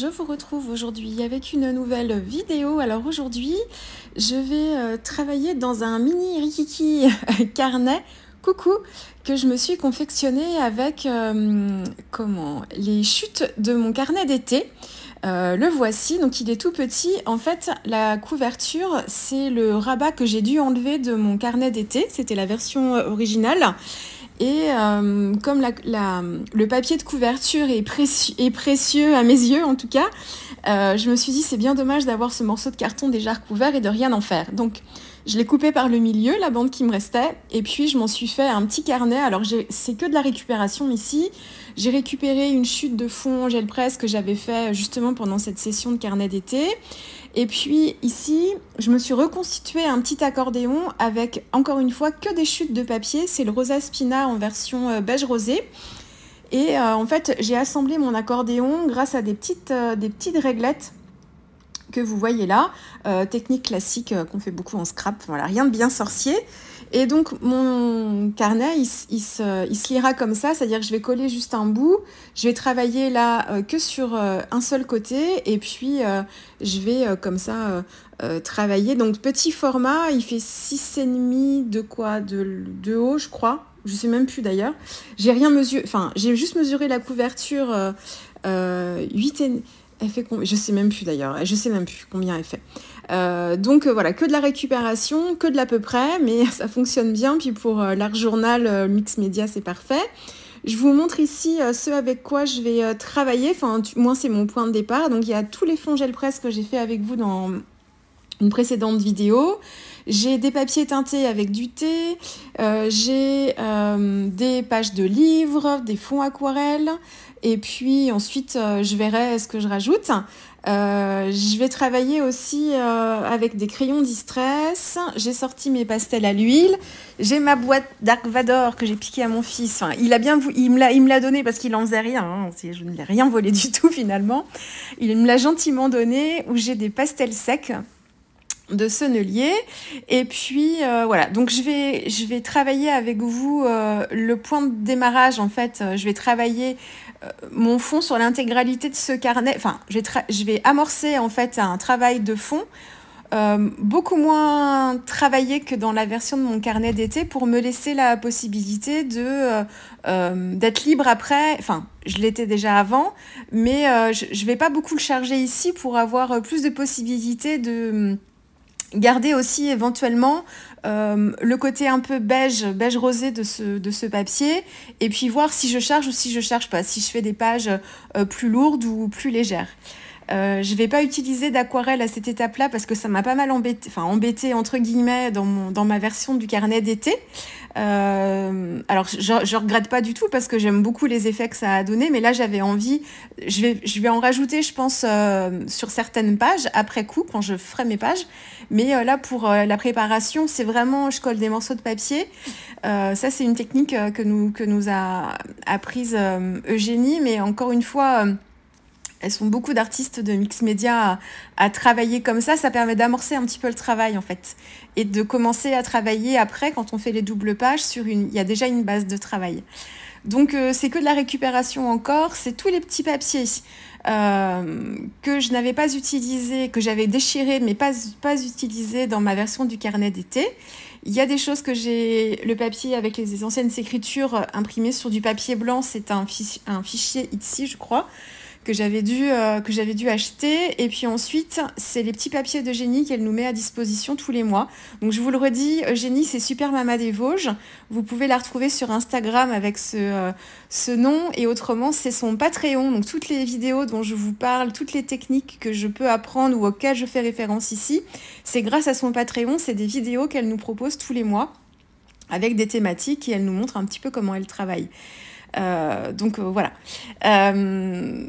je vous retrouve aujourd'hui avec une nouvelle vidéo. Alors aujourd'hui, je vais travailler dans un mini rikiki carnet, coucou, que je me suis confectionné avec les chutes de mon carnet d'été. Le voici, donc il est tout petit. En fait, la couverture, c'est le rabat que j'ai dû enlever de mon carnet d'été. C'était la version originale. Et comme le papier de couverture est précieux à mes yeux en tout cas, je me suis dit c'est bien dommage d'avoir ce morceau de carton déjà recouvert et de rien en faire. Donc je l'ai coupé par le milieu, la bande qui me restait, et puis je m'en suis fait un petit carnet. Alors c'est que de la récupération ici. J'ai récupéré une chute de fond gel presse que j'avais fait justement pendant cette session de carnet d'été. Et puis ici, je me suis reconstitué un petit accordéon avec, encore une fois, que des chutes de papier. C'est le Rosa Spina en version beige rosé. Et en fait, j'ai assemblé mon accordéon grâce à des petites réglettes que vous voyez là. Technique classique qu'on fait beaucoup en scrap. Voilà, rien de bien sorcier. Et donc, mon carnet, il se lira comme ça, c'est-à-dire que je vais coller juste un bout, je vais travailler là que sur un seul côté, et puis je vais comme ça travailler. Donc, petit format, il fait 6,5 de haut, je crois. Je sais même plus d'ailleurs. J'ai rien mesuré, enfin, j'ai juste mesuré la couverture 8 et... Elle fait je sais même plus d'ailleurs, je sais même plus combien elle fait. Donc voilà, que de la récupération, que de l'à peu près, mais ça fonctionne bien. Puis pour l'art journal mix média, c'est parfait. Je vous montre ici ce avec quoi je vais travailler. Enfin, moi, c'est mon point de départ. Donc il y a tous les fonds gel presse que j'ai fait avec vous dans une précédente vidéo. J'ai des papiers teintés avec du thé, j'ai des pages de livres, des fonds aquarelles, et puis ensuite je verrai ce que je rajoute. Je vais travailler aussi avec des crayons distress. J'ai sorti mes pastels à l'huile. J'ai ma boîte Dark Vador que j'ai piquée à mon fils. Enfin, il me l'a donné parce qu'il en faisait rien. Hein. Je ne l'ai rien volé du tout finalement. Il me l'a gentiment donné, où j'ai des pastels secs de sennelier. Et puis voilà, donc je vais travailler avec vous le point de démarrage. En fait, je vais travailler mon fond sur l'intégralité de ce carnet. Enfin, je vais amorcer en fait un travail de fond beaucoup moins travaillé que dans la version de mon carnet d'été, pour me laisser la possibilité d'être libre après. Enfin, je l'étais déjà avant, mais je vais pas beaucoup le charger ici pour avoir plus de possibilités de garder aussi éventuellement le côté un peu beige rosé de ce papier, et puis voir si je charge ou si je charge pas, si je fais des pages plus lourdes ou plus légères. Je vais pas utiliser d'aquarelle à cette étape-là parce que ça m'a pas mal embêté entre guillemets dans ma version du carnet d'été. Alors je regrette pas du tout parce que j'aime beaucoup les effets que ça a donné, mais là j'avais envie, je vais en rajouter je pense sur certaines pages après coup quand je ferai mes pages, mais là pour la préparation c'est vraiment, je colle des morceaux de papier. Ça c'est une technique que nous a apprise Eugénie, mais encore une fois elles sont beaucoup d'artistes de mix média à travailler comme ça. Ça permet d'amorcer un petit peu le travail, en fait. Et de commencer à travailler après, quand on fait les doubles pages, il y a déjà une base de travail. Donc, c'est que de la récupération encore. C'est tous les petits papiers que je n'avais pas utilisés, que j'avais déchirés, mais pas utilisés dans ma version du carnet d'été. Il y a des choses que j'ai... Le papier avec les anciennes écritures imprimées sur du papier blanc, c'est un fichier ici, je crois, que j'avais dû acheter. Et puis ensuite, c'est les petits papiers d'Eugénie qu'elle nous met à disposition tous les mois. Donc je vous le redis, Eugénie, c'est Super Mama des Vosges. Vous pouvez la retrouver sur Instagram avec ce nom, et autrement, c'est son Patreon. Donc toutes les vidéos dont je vous parle, toutes les techniques que je peux apprendre ou auxquelles je fais référence ici, c'est grâce à son Patreon. C'est des vidéos qu'elle nous propose tous les mois avec des thématiques, et elle nous montre un petit peu comment elle travaille. Donc voilà.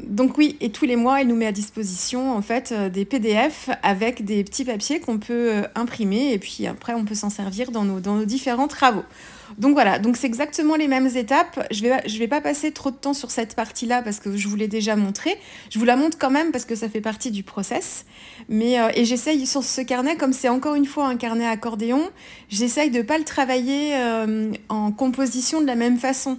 Donc oui, et tous les mois, elle nous met à disposition en fait des PDF avec des petits papiers qu'on peut imprimer, et puis après on peut s'en servir dans nos différents travaux. Donc voilà, donc c'est exactement les mêmes étapes. Je vais pas passer trop de temps sur cette partie-là parce que je vous l'ai déjà montré. Je vous la montre quand même parce que ça fait partie du process. Mais et j'essaye sur ce carnet, comme c'est encore une fois un carnet accordéon, j'essaye de pas le travailler en composition de la même façon.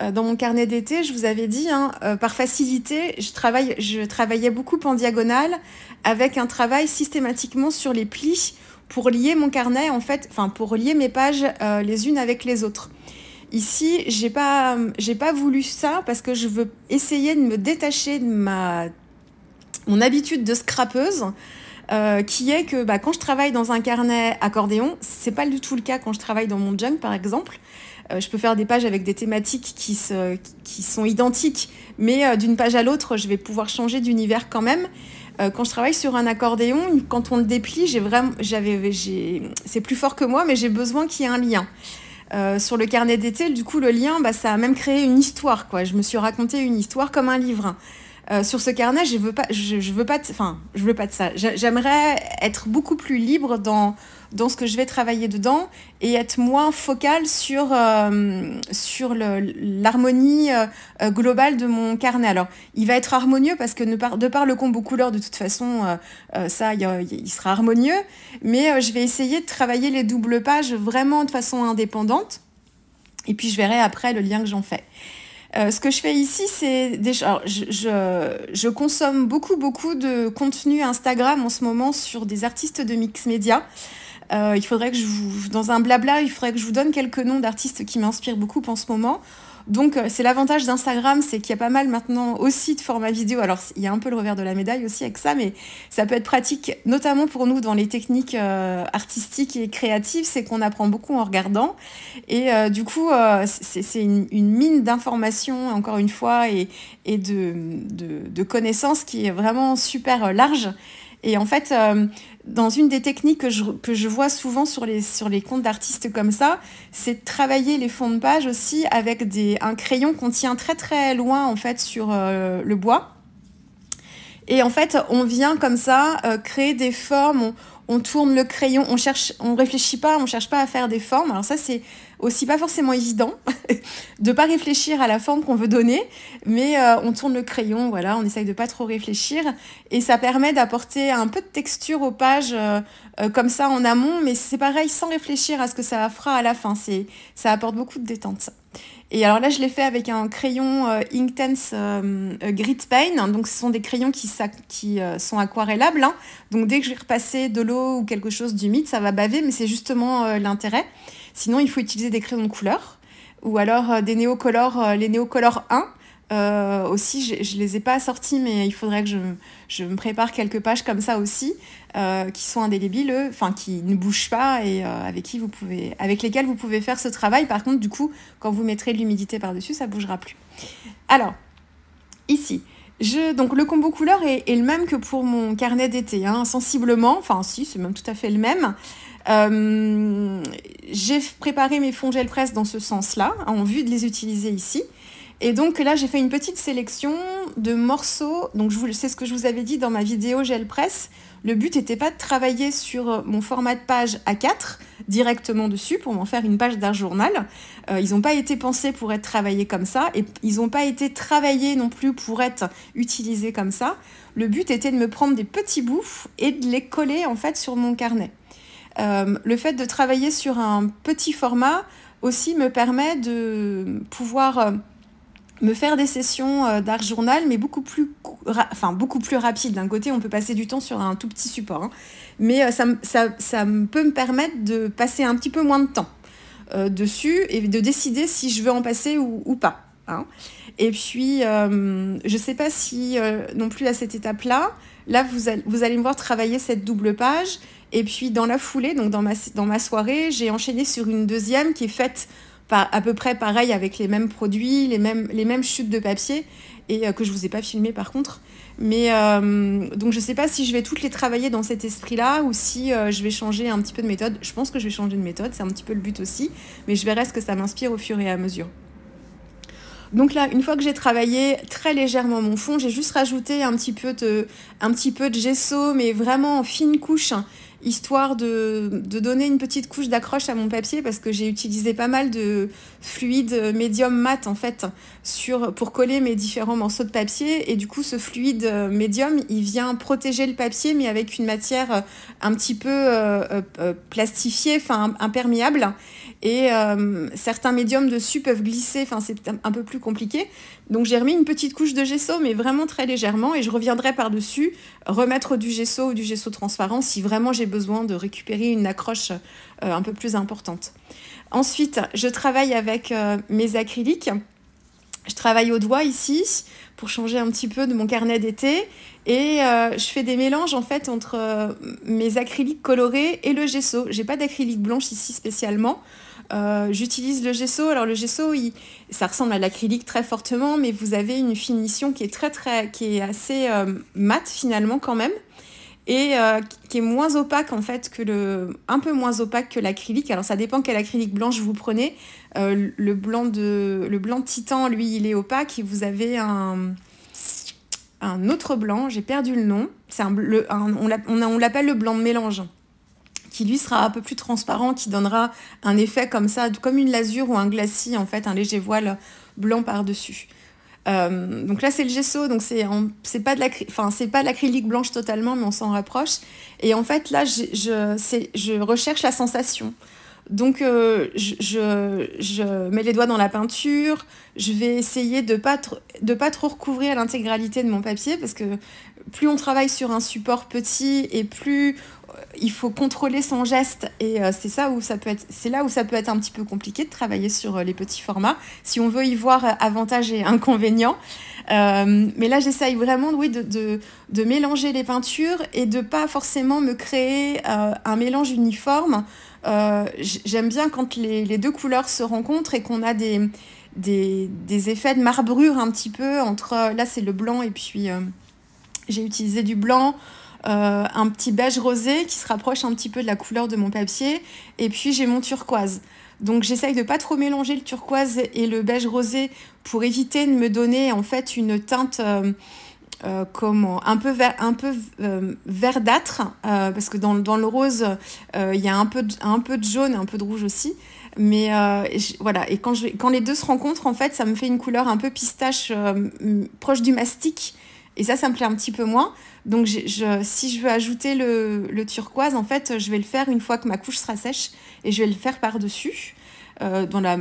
dans mon carnet d'été, je vous avais dit, hein, par facilité, je travaillais beaucoup en diagonale avec un travail systématiquement sur les plis pour lier mon carnet, en fait, enfin pour lier mes pages les unes avec les autres. Ici, j'ai pas voulu ça parce que je veux essayer de me détacher de mon habitude de scrapeuse, qui est que quand je travaille dans un carnet accordéon, c'est pas du tout le cas quand je travaille dans mon junk par exemple. Je peux faire des pages avec des thématiques qui sont identiques, mais d'une page à l'autre, je vais pouvoir changer d'univers quand même. Quand je travaille sur un accordéon, quand on le déplie, c'est plus fort que moi, mais j'ai besoin qu'il y ait un lien. Sur le carnet d'été, du coup, le lien, ça a même créé une histoire, quoi. Je me suis raconté une histoire comme un livre. Sur ce carnet, je veux pas de ça. J'aimerais être beaucoup plus libre dans ce que je vais travailler dedans et être moins focale sur l'harmonie globale de mon carnet. Alors, il va être harmonieux parce que de par le combo couleur, de toute façon, il sera harmonieux. Mais je vais essayer de travailler les doubles pages vraiment de façon indépendante. Et puis, je verrai après le lien que j'en fais. Ce que je fais ici, c'est je consomme beaucoup de contenu Instagram en ce moment sur des artistes de mix média. Il faudrait que dans un blabla, il faudrait que je vous donne quelques noms d'artistes qui m'inspirent beaucoup en ce moment. Donc, c'est l'avantage d'Instagram, c'est qu'il y a pas mal maintenant aussi de formats vidéo. Alors, il y a un peu le revers de la médaille aussi avec ça, mais ça peut être pratique, notamment pour nous dans les techniques artistiques et créatives, c'est qu'on apprend beaucoup en regardant. Et du coup, c'est une mine d'informations, encore une fois, et de connaissances qui est vraiment super large. Et en fait, dans une des techniques que je vois souvent sur les comptes d'artistes comme ça, c'est de travailler les fonds de page aussi avec un crayon qu'on tient très très loin en fait sur le bois. Et en fait, on vient comme ça créer des formes, on tourne le crayon, on réfléchit pas, on cherche pas à faire des formes. Alors ça, c'est aussi pas forcément évident de pas réfléchir à la forme qu'on veut donner, mais on tourne le crayon, voilà, on essaye de pas trop réfléchir et ça permet d'apporter un peu de texture aux pages comme ça en amont, mais c'est pareil sans réfléchir à ce que ça fera à la fin. Ça apporte beaucoup de détente, ça. Et alors là, je l'ai fait avec un crayon Inktense Grit Paint. Donc, ce sont des crayons qui sont aquarellables. Hein. Donc, dès que je vais repasser de l'eau ou quelque chose d'humide, ça va baver, mais c'est justement l'intérêt. Sinon, il faut utiliser des crayons de couleur ou alors des Neocolor, les Neocolor 1. Aussi, je les ai pas sortis, mais il faudrait que je me prépare quelques pages comme ça aussi, qui sont indélébiles, enfin qui ne bougent pas et avec lesquelles vous pouvez faire ce travail. Par contre, du coup, quand vous mettrez de l'humidité par-dessus, ça bougera plus. Alors, ici, donc le combo couleur est le même que pour mon carnet d'été, hein, sensiblement. Enfin, si, c'est même tout à fait le même. J'ai préparé mes fonds gel presse dans ce sens-là, en vue de les utiliser ici. Et donc là, j'ai fait une petite sélection de morceaux. Donc c'est ce que je vous avais dit dans ma vidéo gel presse. Le but n'était pas de travailler sur mon format de page A4 directement dessus pour m'en faire une page d'un journal. Ils n'ont pas été pensés pour être travaillés comme ça et ils n'ont pas été travaillés non plus pour être utilisés comme ça. Le but était de me prendre des petits bouts et de les coller en fait sur mon carnet. Le fait de travailler sur un petit format aussi me permet de pouvoir me faire des sessions d'art journal, mais beaucoup plus rapides. D'un côté, on peut passer du temps sur un tout petit support, hein. Mais ça peut me permettre de passer un petit peu moins de temps dessus et de décider si je veux en passer ou pas. Hein. Et puis, je ne sais pas si non plus à cette étape-là, là, vous allez me voir travailler cette double page. Et puis, dans la foulée, donc dans ma soirée, j'ai enchaîné sur une deuxième qui est faite à peu près pareil avec les mêmes produits, les mêmes chutes de papier et que je vous ai pas filmé par contre. Mais donc je sais pas si je vais toutes les travailler dans cet esprit-là ou si je vais changer un petit peu de méthode. Je pense que je vais changer de méthode, c'est un petit peu le but aussi, mais je verrai ce que ça m'inspire au fur et à mesure. Donc là, une fois que j'ai travaillé très légèrement mon fond, j'ai juste rajouté un petit peu de gesso, mais vraiment en fine couche, histoire de donner une petite couche d'accroche à mon papier parce que j'ai utilisé pas mal de fluide médium mat en fait pour coller mes différents morceaux de papier et du coup ce fluide médium il vient protéger le papier mais avec une matière un petit peu plastifiée, enfin imperméable et certains médiums dessus peuvent glisser, enfin c'est un peu plus compliqué. Donc j'ai remis une petite couche de gesso, mais vraiment très légèrement, et je reviendrai par-dessus remettre du gesso ou du gesso transparent si vraiment j'ai besoin de récupérer une accroche un peu plus importante. Ensuite, je travaille avec mes acryliques. Je travaille au doigt ici pour changer un petit peu de mon carnet d'été et je fais des mélanges en fait entre mes acryliques colorés et le gesso. J'ai pas d'acrylique blanche ici spécialement. J'utilise le gesso. Alors le gesso, ça ressemble à l'acrylique très fortement, mais vous avez une finition qui est qui est assez mate finalement quand même. Et qui est moins opaque en fait un peu moins opaque que l'acrylique. Alors ça dépend quel acrylique blanche vous prenez. Le blanc de Titan, lui, il est opaque et vous avez un autre blanc, j'ai perdu le nom. On l'appelle le blanc de mélange, qui lui sera un peu plus transparent, qui donnera un effet comme ça, comme une lasure ou un glacis en fait, un léger voile blanc par-dessus. Donc là c'est le gesso, donc c'est pas de l'acrylique blanche totalement, mais on s'en rapproche. Et en fait là je recherche la sensation. Donc je mets les doigts dans la peinture. Je vais essayer de pas trop recouvrir l'intégralité de mon papier, parce que plus on travaille sur un support petit et plus il faut contrôler son geste, et c'est là où ça peut être un petit peu compliqué de travailler sur les petits formats si on veut y voir avantages et inconvénients. Mais là j'essaye vraiment de mélanger les peintures et de pas forcément me créer un mélange uniforme. J'aime bien quand les deux couleurs se rencontrent et qu'on a des effets de marbrure un petit peu entre, là c'est le blanc et puis j'ai utilisé du blanc, un petit beige rosé qui se rapproche un petit peu de la couleur de mon papier, et puis j'ai mon turquoise. Donc j'essaye de pas trop mélanger le turquoise et le beige rosé pour éviter de me donner en fait une teinte un peu verdâtre, parce que dans le rose il y a un peu de jaune, un peu de rouge aussi. Mais voilà, et quand les deux se rencontrent en fait, ça me fait une couleur un peu pistache proche du mastic. Et ça me plaît un petit peu moins. Donc si je veux ajouter le turquoise, en fait, je vais le faire une fois que ma couche sera sèche, et je vais le faire par-dessus, dans la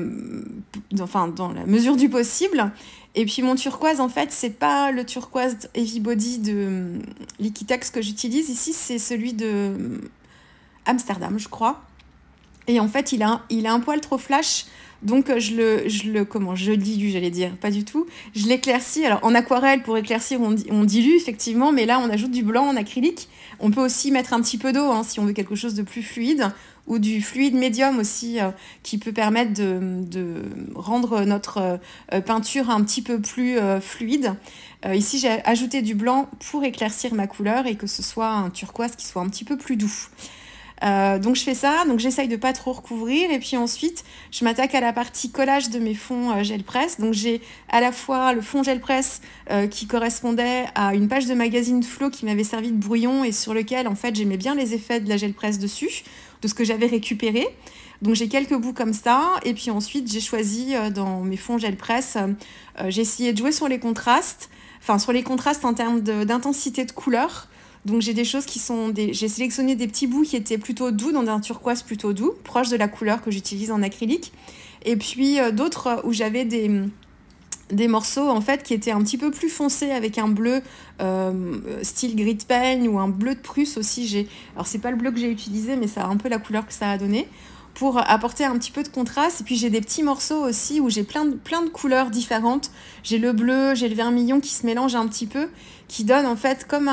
mesure du possible. Et puis mon turquoise, en fait, c'est pas le turquoise Heavy Body de Liquitex que j'utilise ici, c'est celui de Amsterdam, je crois. Et en fait, il a un poil trop flash. Donc je dilue, j'allais dire, pas du tout. Je l'éclaircis. Alors en aquarelle, pour éclaircir, on dilue effectivement, mais là on ajoute du blanc en acrylique. On peut aussi mettre un petit peu d'eau si on veut quelque chose de plus fluide, ou du fluide médium aussi, qui peut permettre de rendre notre peinture un petit peu plus fluide. Ici j'ai ajouté du blanc pour éclaircir ma couleur et que ce soit un turquoise qui soit un petit peu plus doux. Donc je fais ça, donc j'essaye de pas trop recouvrir, et puis ensuite je m'attaque à la partie collage de mes fonds gel presse. Donc j'ai à la fois le fond gel presse qui correspondait à une page de magazine Flo qui m'avait servi de brouillon, et sur lequel en fait j'aimais bien les effets de la gel presse dessus, de ce que j'avais récupéré. Donc j'ai quelques bouts comme ça, et puis ensuite j'ai choisi dans mes fonds gel presse, j'ai essayé de jouer sur les contrastes, en termes d'intensité de couleur. Donc j'ai des choses j'ai sélectionné des petits bouts qui étaient plutôt doux, dans un turquoise plutôt doux, proche de la couleur que j'utilise en acrylique. Et puis d'autres où j'avais des morceaux en fait qui étaient un petit peu plus foncés, avec un bleu style grit paint, ou un bleu de Prusse aussi. Alors c'est pas le bleu que j'ai utilisé, mais ça a un peu la couleur que ça a donné, pour apporter un petit peu de contraste. Et puis j'ai des petits morceaux aussi où j'ai plein de couleurs différentes. J'ai le bleu, j'ai le vermillon qui se mélangent un petit peu, qui donne en fait comme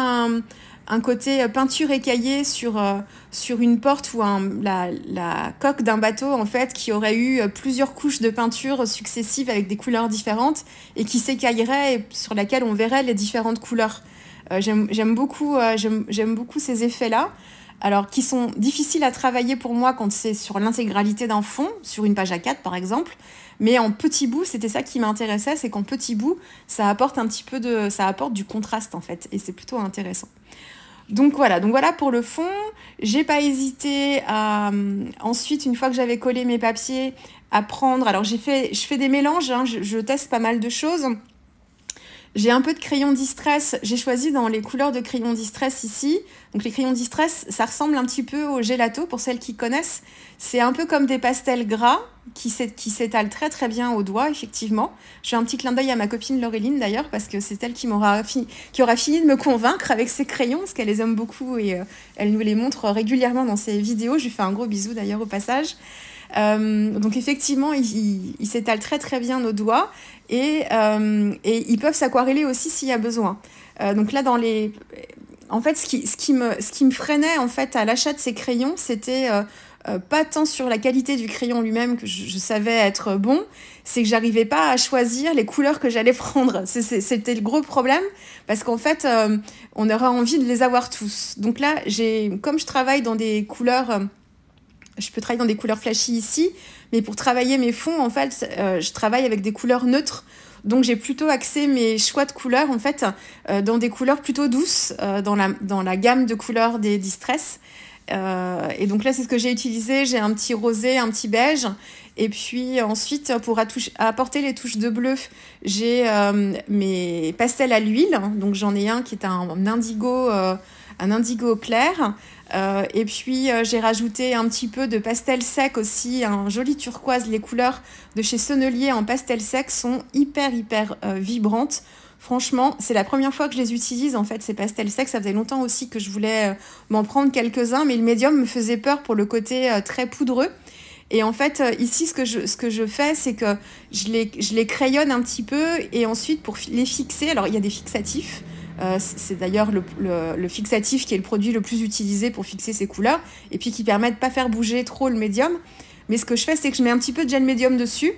un côté peinture écaillée sur une porte, ou la coque d'un bateau en fait, qui aurait eu plusieurs couches de peinture successives avec des couleurs différentes, et qui s'écaillerait, et sur laquelle on verrait les différentes couleurs. J'aime beaucoup ces effets-là. Alors, qui sont difficiles à travailler pour moi quand c'est sur l'intégralité d'un fond, sur une page A4 par exemple, mais en petits bouts, c'était ça qui m'intéressait, c'est qu'en petits bouts, ça apporte du contraste en fait, et c'est plutôt intéressant. Donc voilà pour le fond. J'ai pas hésité à ensuite, une fois que j'avais collé mes papiers, à prendre. Alors je fais des mélanges, je teste pas mal de choses. J'ai un peu de crayon Distress. J'ai choisi dans les couleurs de crayon Distress ici. Donc les crayons Distress, ça ressemble un petit peu au gelato pour celles qui connaissent. C'est un peu comme des pastels gras qui s'étalent très très bien au doigt, effectivement. Je fais un petit clin d'œil à ma copine Laureline d'ailleurs, parce que c'est elle qui aura fini de me convaincre avec ses crayons, parce qu'elle les aime beaucoup et elle nous les montre régulièrement dans ses vidéos. Je lui fais un gros bisou d'ailleurs au passage. Donc effectivement, ils s'étalent très très bien nos doigts et ils peuvent s'aquareller aussi s'il y a besoin. Donc là, en fait, ce qui me freinait en fait à l'achat de ces crayons, c'était pas tant sur la qualité du crayon lui-même que je savais être bon, c'est que j'arrivais pas à choisir les couleurs que j'allais prendre. C'était le gros problème parce qu'en fait, on aura envie de les avoir tous. Donc là, comme je travaille dans des couleurs je peux travailler dans des couleurs flashy ici, mais pour travailler mes fonds, en fait, je travaille avec des couleurs neutres. Donc, j'ai plutôt axé mes choix de couleurs, en fait, dans des couleurs plutôt douces, dans la gamme de couleurs des Distress. Et donc là, c'est ce que j'ai utilisé. J'ai un petit rosé, un petit beige. Et puis ensuite, pour apporter les touches de bleu, j'ai mes pastels à l'huile. Donc, j'en ai un qui est un indigo clair. Et puis j'ai rajouté un petit peu de pastel sec aussi, un joli turquoise. Les couleurs de chez Sennelier en pastel sec sont hyper vibrantes. Franchement, c'est la première fois que je les utilise en fait, ces pastels secs. Ça faisait longtemps aussi que je voulais m'en prendre quelques-uns, mais le médium me faisait peur pour le côté très poudreux. Et en fait, ici, ce que je fais, c'est que je les crayonne un petit peu et ensuite pour les fixer, alors il y a des fixatifs. C'est d'ailleurs le fixatif qui est le produit le plus utilisé pour fixer ces couleurs et puis qui permet de ne pas faire bouger trop le médium. Mais ce que je fais, c'est que je mets un petit peu de gel médium dessus.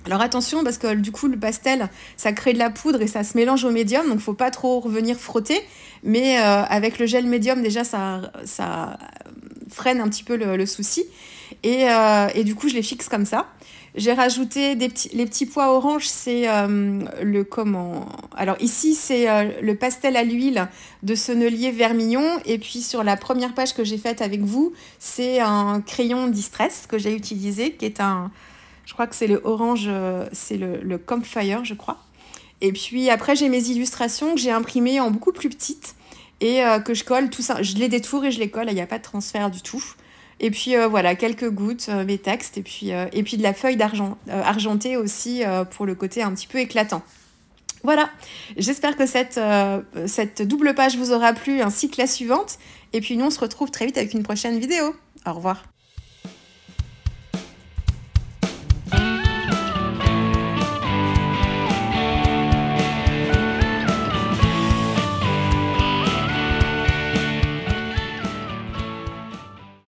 Alors attention, parce que du coup, le pastel, ça crée de la poudre et ça se mélange au médium, donc il ne faut pas trop revenir frotter. Mais avec le gel médium, déjà, ça freine un petit peu le souci. Et du coup, je les fixe comme ça. J'ai rajouté les petits pois orange, c'est Alors ici, c'est le pastel à l'huile de Sennelier Vermillon. Et puis sur la première page que j'ai faite avec vous, c'est un crayon Distress que j'ai utilisé, qui est je crois que c'est le orange, c'est le Campfire, je crois. Et puis après, j'ai mes illustrations que j'ai imprimées en beaucoup plus petites et que je colle tout ça. Je les détourne et je les colle, il n'y a pas de transfert du tout. Et puis voilà, quelques gouttes, mes textes, et puis de la feuille argentée aussi pour le côté un petit peu éclatant. Voilà, j'espère que cette double page vous aura plu, ainsi que la suivante. Et puis nous, on se retrouve très vite avec une prochaine vidéo. Au revoir.